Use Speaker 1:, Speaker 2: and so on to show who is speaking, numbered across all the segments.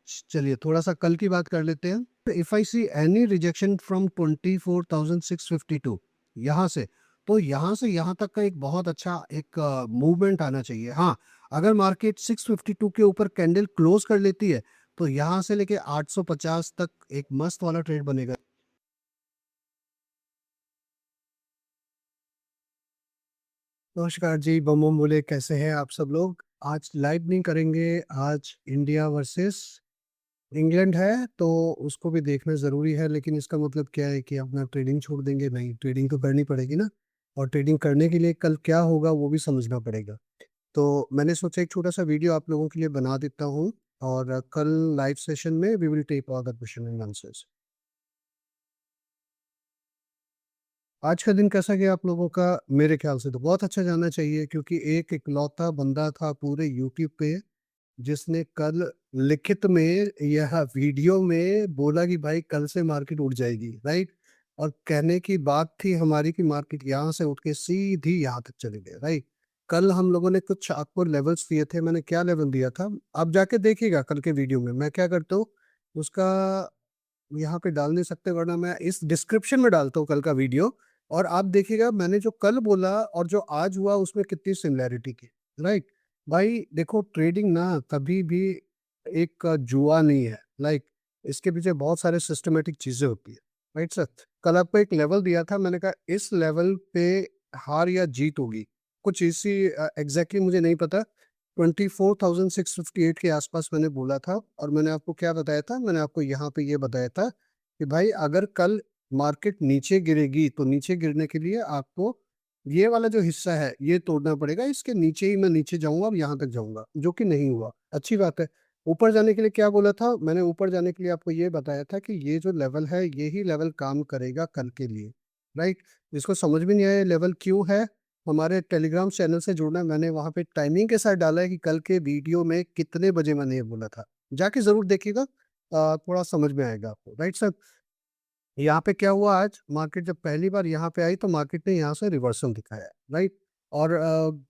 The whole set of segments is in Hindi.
Speaker 1: चलिए थोड़ा सा कल की बात कर लेते हैं। If I see any rejection from 24,652 यहाँ से, तो यहाँ से यहाँ तक का एक बहुत अच्छा एक मूवमेंट आना चाहिए। हाँ, अगर मार्केट 652 के ऊपर कैंडल क्लोज कर लेती है तो यहाँ से लेके 850 तक एक मस्त वाला ट्रेड बनेगा। नमस्कार जी, बम बम बोले, कैसे हैं आप सब लोग? आज लाइव नहीं करेंगे, आज इंडिया वर्सेस इंग्लैंड है तो उसको भी देखना ज़रूरी है। लेकिन इसका मतलब क्या है कि अपना ट्रेडिंग छोड़ देंगे? नहीं, ट्रेडिंग तो करनी पड़ेगी ना। और ट्रेडिंग करने के लिए कल क्या होगा वो भी समझना पड़ेगा। तो मैंने सोचा एक छोटा सा वीडियो आप लोगों के लिए बना देता हूँ, और कल लाइव सेशन में we will take all the question and answers. आज का दिन कैसा गया आप लोगों का? मेरे ख्याल से तो बहुत अच्छा जाना चाहिए, क्योंकि एक इकलौता बंदा था पूरे यूट्यूब पे जिसने कल लिखित में यह वीडियो में बोला कि भाई कल से मार्केट उठ जाएगी, राइट। और कहने की बात थी हमारी कि मार्केट यहाँ से उठ के सीधी यहाँ तक चले गए, राइट। कल हम लोगों ने कुछ आपको लेवल्स दिए थे। मैंने क्या लेवल दिया था आप जाके देखिएगा कल के वीडियो में। मैं क्या करता हूँ उसका यहाँ पे डाल नहीं सकते, वरना मैं इस डिस्क्रिप्शन में डालता हूँ कल का वीडियो। और आप देखिएगा मैंने जो कल बोला और जो आज हुआ उसमें कितनी सिमिलैरिटी की, राइट। भाई देखो, ट्रेडिंग ना कभी भी एक जुआ नहीं है, लाइक इसके पीछे बहुत सारे सिस्टमेटिक चीजें होती है, राइट सर। कल आपको एक लेवल दिया था, मैंने कहा इस लेवल पे हार या जीत होगी, कुछ इसी एग्जैक्टली मुझे नहीं पता। 24,658 के आसपास मैंने बोला था। और मैंने आपको क्या बताया था? मैंने आपको यहाँ पे ये बताया था कि भाई अगर कल मार्केट नीचे गिरेगी तो नीचे गिरने के लिए आपको ये वाला जो हिस्सा है ये तोड़ना पड़ेगा। इसके नीचे ही मैं नीचे जाऊंगा और यहाँ तक जाऊंगा, जो कि नहीं हुआ। अच्छी बात है। ऊपर जाने के लिए क्या बोला था मैंने? ऊपर जाने के लिए आपको ये बताया था कि ये जो लेवल है यही लेवल काम करेगा कल के लिए, राइट। इसको समझ में नहीं आया लेवल क्यों है? हमारे टेलीग्राम चैनल से जुड़ना, मैंने वहां पे टाइमिंग के साथ डाला है कि कल के वीडियो में कितने बजे मैंने ये बोला था। जाके जरूर देखिएगा, थोड़ा समझ में आएगा आपको, राइट सर। यहाँ पे क्या हुआ? आज मार्केट जब पहली बार यहाँ पे आई तो मार्केट ने यहाँ से रिवर्सल दिखाया, राइट। और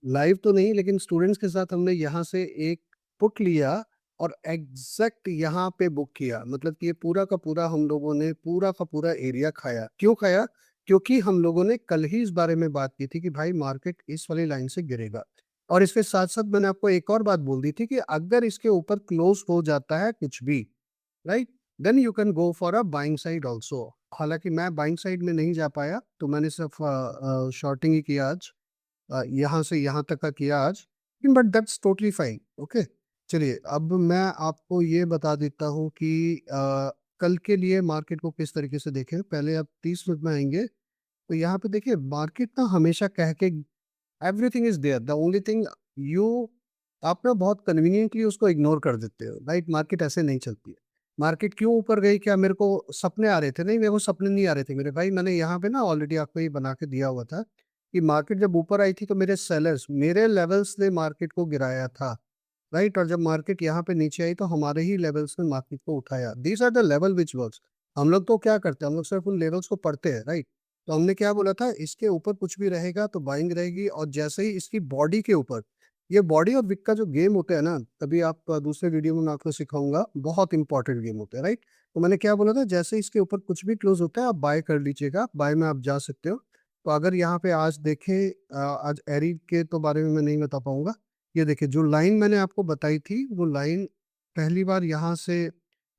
Speaker 1: लाइव तो नहीं, लेकिन स्टूडेंट्स के साथ हमने यहाँ से एक पुट लिया और एग्जैक्ट यहाँ पे बुक किया। मतलब कि ये पूरा का पूरा हम लोगों ने पूरा का पूरा एरिया खाया। क्यों खाया? क्योंकि हम लोगों ने कल ही इस बारे में बात की थी कि भाई मार्केट इस वाली लाइन से गिरेगा। और इसके साथ साथ मैंने आपको एक और बात बोल दी थी कि अगर इसके ऊपर क्लोज हो जाता है कुछ भी, right, then you can go for a buying side also. हालांकि मैं बाइंग साइड में नहीं जा पाया, तो मैंने सिर्फ शॉर्टिंग ही किया आज। यहाँ से यहाँ तक का किया आज, but that's totally fine, okay. चलिए अब मैं आपको ये बता देता हूँ कि कल के लिए मार्केट को किस तरीके से देखें। पहले आप 30 मिनट में आएंगे तो यहाँ पे देखिए मार्केट ना हमेशा कह के everything is there, the only thing you, आप ना बहुत कन्वीनियंटली उसको इग्नोर कर देते हो, राइट। मार्केट ऐसे नहीं चलती है। मार्केट क्यों ऊपर गई? क्या मेरे को सपने आ रहे थे? नहीं, मेरे को सपने नहीं आ रहे थे मेरे भाई। मैंने यहाँ पे ना ऑलरेडी आपको ये बना के दिया हुआ था कि मार्केट जब ऊपर आई थी तो मेरे सेलर्स, मेरे लेवल्स ने मार्केट को गिराया था, राइट। और जब मार्केट यहाँ पे नीचे आई तो हमारे ही लेवल्स ने मार्केट को उठाया। These are the level which works. हम लोग तो क्या करते हैं, हम लोग सिर्फ उन लेवल्स को पढ़ते हैं, राइट। तो हमने क्या बोला था, इसके ऊपर कुछ भी रहेगा तो बाइंग रहेगी। और जैसे ही इसकी बॉडी के ऊपर, ये बॉडी और विक का जो गेम होता है ना, तभी आप दूसरे वीडियो में मैं आपको सिखाऊंगा, बहुत इंपॉर्टेंट गेम होता है, राइट। तो मैंने क्या बोला था, जैसे इसके ऊपर कुछ भी क्लोज होता है आप बाय कर लीजिएगा, बाय में आप जा सकते हो। तो अगर यहाँ पे आज देखें, आज एरी के तो बारे में मैं नहीं बता पाऊंगा। ये देखिए जो लाइन मैंने आपको बताई थी वो लाइन पहली बार यहाँ से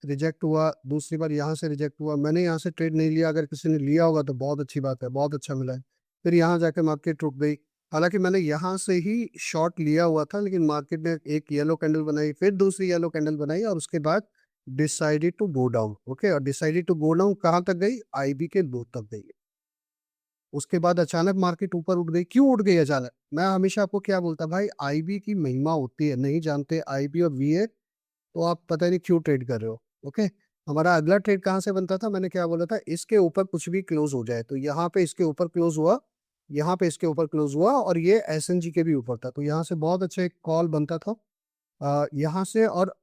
Speaker 1: रिजेक्ट हुआ, दूसरी बार यहाँ से रिजेक्ट हुआ। मैंने यहाँ से ट्रेड नहीं लिया, अगर किसी ने लिया होगा तो बहुत अच्छी बात है, बहुत अच्छा मिला है। फिर यहाँ जाके मार्केट रुक गई। हालांकि मैंने यहाँ से ही शॉर्ट लिया हुआ था, लेकिन मार्केट ने एक येलो कैंडल बनाई, फिर दूसरी येलो कैंडल बनाई, और उसके बाद decided to go down, okay. और डिसाइडेड टू गो डाउन कहाँ तक गई? आईबी के लो तक गई। उसके बाद अचानक मार्केट ऊपर उठ गई। क्यों उठ गई अचानक? मैं हमेशा आपको क्या बोलता भाई, आईबी की महिमा होती है, नहीं जानते आईबी और वीए तो आप पता नहीं क्यों ट्रेड कर रहे हो, ओके। हमारा अगला ट्रेड कहाँ से बनता था? मैंने क्या बोला था, इसके ऊपर कुछ भी क्लोज हो जाए। तो यहाँ पे इसके ऊपर क्लोज हुआ, यहाँ पे इसके ऊपर क्लोज हुआ, और ये एसएनजी के भी ऊपर था, तो यहाँ से बहुत अच्छा एक कॉल बनता था यहाँ से। और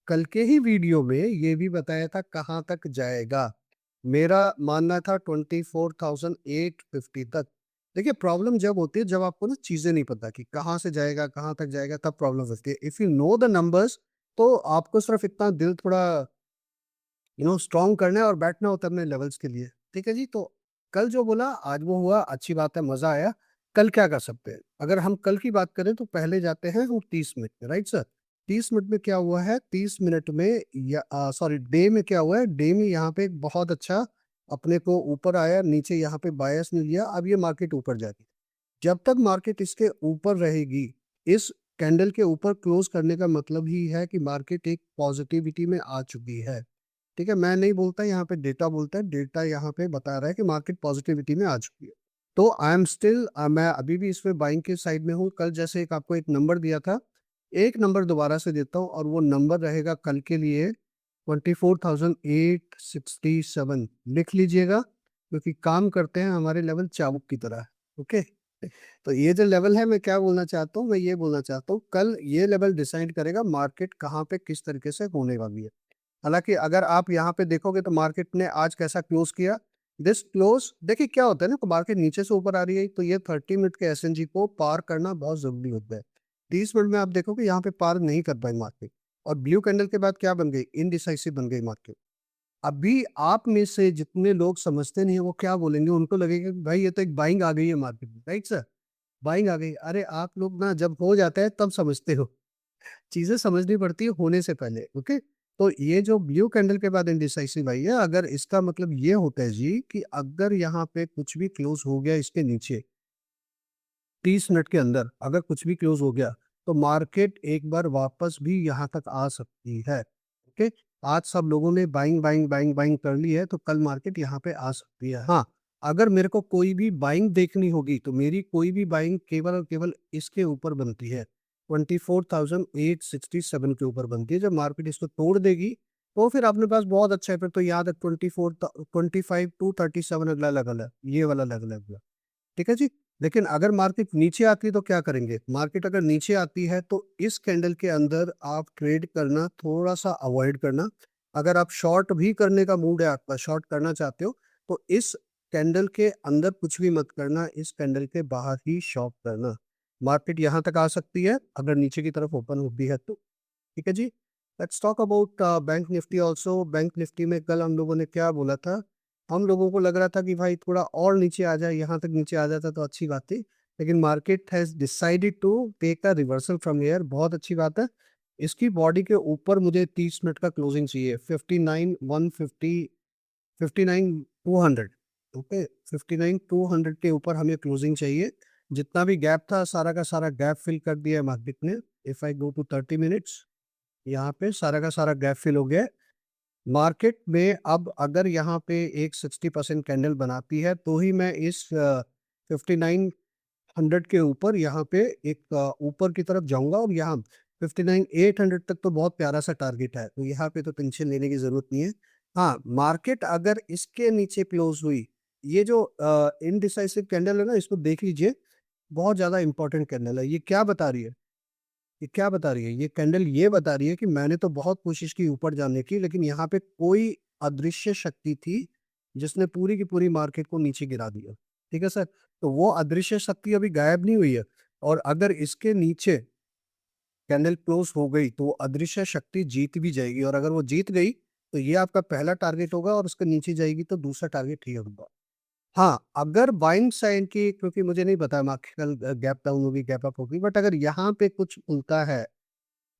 Speaker 1: कल के ही वीडियो में ये भी बताया था कहाँ तक जाएगा। मेरा मानना था 24,850 तक। देखिए प्रॉब्लम जब होती है जब आपको ना चीजें नहीं पता कि कहाँ से जाएगा कहाँ तक जाएगा, तब प्रॉब्लम होती है। If you know the numbers तो आपको सिर्फ इतना दिल थोड़ा स्ट्रॉन्ग करना है और बैठना होता है अपने लेवल्स के लिए। ठीक है जी? तो कल जो बोला आज वो हुआ, अच्छी बात है, मज़ा आया। कल क्या कर सकते हैं? अगर हम कल की बात करें तो पहले जाते हैं हम 30 मिनट में, राइट सर? 30 मिनट में क्या हुआ है, 30 मिनट में सॉरी डे में क्या हुआ है, डे में यहाँ पे एक बहुत अच्छा अपने को ऊपर आया, नीचे यहाँ पे बायस ने लिया, अब ये मार्केट ऊपर जाएगी। जब तक मार्केट इसके ऊपर रहेगी, इस कैंडल के ऊपर क्लोज़ करने का मतलब ही है कि मार्केट एक पॉज़िटिविटी में आ चुकी है। ठीक है? मैं नहीं बोलता, यहाँ पे डेटा बोलता है, डेटा यहाँ पे बता रहा है कि मार्केट पॉजिटिविटी में आ चुकी है। तो आई एम स्टिल मैं अभी भी इसमें बाइंग के साइड में हूँ। कल जैसे एक आपको एक नंबर दिया था, एक नंबर दोबारा से देता हूँ और वो नंबर रहेगा कल के लिए 24,867 लिख लीजिएगा, क्योंकि काम करते हैं हमारे लेवल चाबुक की तरह, ओके? तो ये जो लेवल है, मैं क्या बोलना चाहता हूँ, मैं ये बोलना चाहता हूँ कल ये लेवल डिसाइड करेगा मार्केट कहाँ पे किस तरीके से होने वाली है। हालाँकि अगर आप यहाँ पे देखोगे तो मार्केट ने आज कैसा क्लोज़ किया, दिस क्लोज़ देखिए क्या होता है ना, तो मार्केट नीचे से ऊपर आ रही है तो ये 30 मिनट के एसएनजी को पार करना बहुत ज़रूरी होता है। 30 मिनट में आप देखोगे यहाँ पे पार नहीं कर पाई मार्केट, और ब्लू कैंडल के बाद क्या बन गई, इनडिसाइसिव बन गई मार्केट। अभी आप में से जितने लोग समझते नहीं है वो क्या बोलेंगे, उनको लगेगा कि भाई ये तो एक बाइंग आ गई है मार्केट में, राइट सर? बाइंग आ गई। अरे आप लोग ना जब हो जाता है तब समझते हो। चीज़ें समझनी पड़ती है होने से पहले, ओके? तो ये जो ब्लू कैंडल के बाद इंडिसाइसिव आई है, अगर इसका मतलब ये होता है जी कि अगर यहाँ पे कुछ भी क्लोज़ हो गया इसके नीचे 30 मिनट के अंदर अगर कुछ भी क्लोज़ हो गया, तो मार्केट एक बार वापस भी यहाँ तक आ सकती है, ओके? आज सब लोगों ने बाइंग, बाइंग, बाइंग, बाइंग कर ली है, तो कल मार्केट यहाँ पे आ सकती है। हाँ, अगर मेरे को कोई भी बाइंग देखनी होगी, तो मेरी कोई भी बाइंग केवल और केवल इसके ऊपर बनती है, 24,867 के ऊपर बनती है। जब मार्केट इसको तोड़ देगी, तो फिर अपने पास बहुत अच्छा है, फिर तो याद है 25 टू 37 अगला लेवल है, ये वाला लेवल है अगला। ठीक है जी? लेकिन अगर मार्केट नीचे आती है तो क्या करेंगे? मार्केट अगर नीचे आती है तो इस कैंडल के अंदर आप ट्रेड करना थोड़ा-सा अवॉइड करना। अगर आप शॉर्ट भी करने का मूड है आपका, शॉर्ट करना चाहते हो, तो इस कैंडल के अंदर कुछ भी मत करना, इस कैंडल के बाहर ही शॉप करना। मार्केट यहाँ तक आ सकती है, अगर नीचे की तरफ ओपन होती है तो। ठीक है जी? Let's talk about bank Nifty also. Bank Nifty में कल हम लोगों ने क्या बोला था? हम लोगों को लग रहा था कि भाई थोड़ा और नीचे आ जाए, यहाँ तक नीचे आ जाता तो अच्छी बात थी। लेकिन market has decided to take a reversal from here, बहुत अच्छी बात है। इसकी बॉडी के ऊपर मुझे 30 मिनट का क्लोजिंग चाहिए, 59,150, 59,200, ओके? 59,200 के ऊपर हमें क्लोजिंग चाहिए। जितना भी गैप था सारा का सारा गैप फिल कर दिया है मार्केट ने। If I go to 30 minutes, यहाँ पे सारा का सारा गैप फिल हो गया है। मार्केट में अब अगर यहाँ पे एक 60% कैंडल बनाती है तो ही मैं इस 5900 के ऊपर यहाँ पे एक ऊपर की तरफ जाऊँगा, और यहाँ 59,800 तक तो बहुत प्यारा सा टारगेट है, तो यहाँ पे तो टेंशन लेने की ज़रूरत नहीं है। हाँ, मार्केट अगर इसके नीचे क्लोज़ हुई, ये जो इनडिसाइसिव कैंडल है ना, इसको देख लीजिए, बहुत ज़्यादा इम्पोर्टेंट कैंडल है। ये क्या बता रही है? ये क्या बता रही है? ये कैंडल ये बता रही है कि मैंने तो बहुत कोशिश की ऊपर जाने की, लेकिन यहाँ पे कोई अदृश्य शक्ति थी, जिसने पूरी की पूरी मार्केट को नीचे गिरा दिया। ठीक है सर? तो वो अदृश्य शक्ति अभी गायब नहीं हुई है, और अगर इसके नीचे कैंडल क्लोज़ हो गई, तो वो अदृश्य शक्ति जीत भी जाएगी, और अगर वो जीत गई, तो ये आपका पहला टारगेट होगा, और उसके नीचे जाएगी तो दूसरा टारगेट ये होगा। हाँ, अगर बाइंग साइड की, क्योंकि मुझे नहीं पता मार्केट कल गैप डाउन होगी, गैप अप होगी, बट अगर यहाँ पे कुछ खुलता है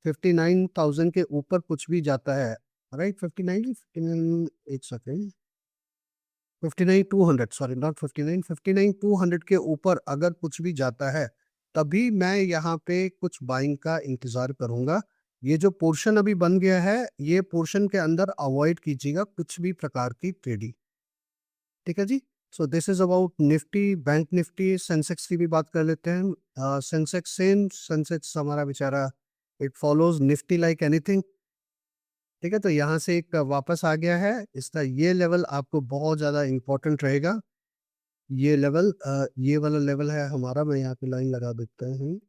Speaker 1: 59,000 के ऊपर कुछ भी जाता है, राइट? 59, 59 एक सेकंड, 59,200, सॉरी नॉट 59, 59,200 के ऊपर अगर कुछ भी जाता है, तभी मैं यहाँ पे कुछ बाइंग का इंतज़ार करूँगा। ये जो पोर्शन अभी बन गया है, ये पोर्शन के अंदर अवॉइड कीजिएगा कुछ भी प्रकार की ट्रेडिंग। ठीक है जी? So this is about Nifty, bank Nifty, Sensex की भी बात कर लेते हैं। सेंसेक्स सेम, सेंसेक्स हमारा बेचारा it follows Nifty like anything. ठीक है? तो यहाँ से एक वापस आ गया है। इसका ये लेवल आपको बहुत ज़्यादा इम्पोर्टेंट रहेगा। ये लेवल ये वाला लेवल है हमारा, मैं यहाँ पे लाइन लगा देता हूँ।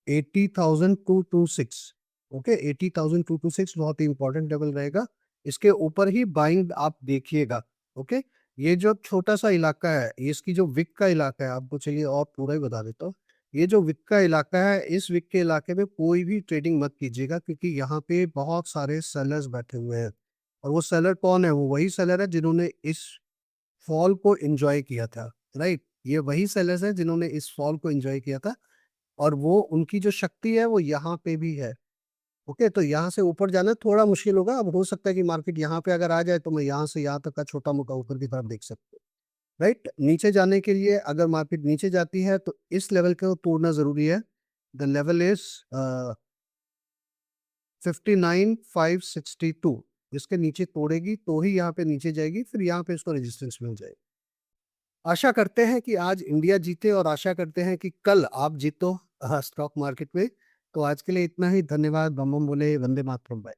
Speaker 1: 80,226, ओके? 80,226 बहुत ही इम्पोर्टेंट लेवल रहेगा। इसके ऊपर ही बाइंग आप देखिएगा, ओके? ये जो छोटा-सा इलाका है, इसकी जो विक का इलाका है, आपको चलिए और पूरा ही बता देता हूँ। ये जो विक का इलाका है, इस विक के इलाके में कोई भी ट्रेडिंग मत कीजिएगा, क्योंकि यहाँ पे बहुत सारे सेलर्स बैठे हुए हैं। और वो सेलर कौन है? वो वही सेलर है जिन्होंने इस फॉल को एन्जॉय किया था, राइट? ये वही सेलर्स हैं जिन्होंने इस फॉल को एन्जॉय किया था, और वो उनकी जो शक्ति है वो यहाँ पे भी है। ओके, तो यहाँ से ऊपर जाना थोड़ा मुश्किल होगा। अब हो सकता है कि मार्केट यहाँ पे अगर आ जाए तो मैं यहाँ से यहाँ तक का छोटा-मोटा ऊपर की तरफ देख सकता हूँ, राइट? नीचे जाने के लिए अगर मार्केट नीचे जाती है तो इस लेवल को तोड़ना ज़रूरी है। The level is 59,562। इसके नीचे तोड़ेगी तो ही यहाँ पे नीचे जाएगी, फिर यहाँ पे इसको रेजिस्टेंस मिल जाएगी। आशा करते हैं कि आज इंडिया जीते और आशा करते हैं कि कल आप जीतो स्टॉक मार्केट में। तो आज के लिए इतना ही। धन्यवाद। बम बम बोले, वंदे मातरम। बाय।